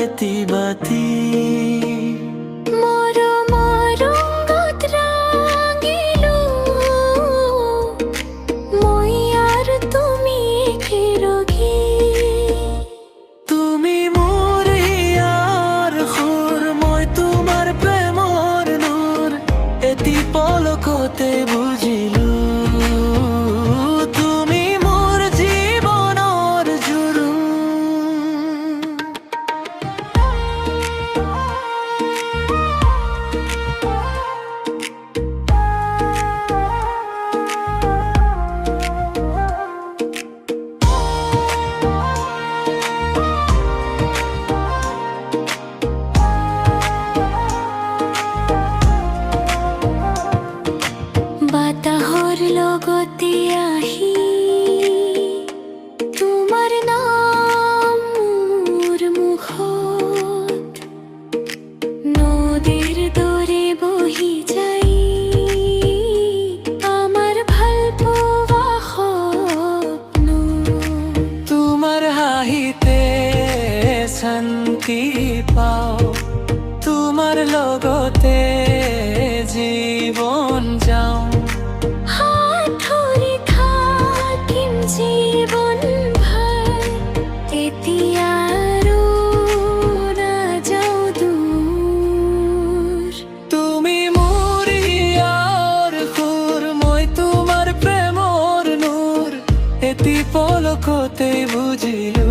এতি বাতি পলকতে বুঝিলু তুমি মোর জীবনৰ জুৰু বাতাহৰ লগতে আহি তোমাৰ নাম মোৰ মুখত নদীৰ দৰে বহি যাই আমাৰ ভাল পোৱা সপন তোমাৰ হাঁহিতে শান্তি পাওঁ তোমাৰ লগতে জীৱন যাওঁ পলকতে বুঝিলু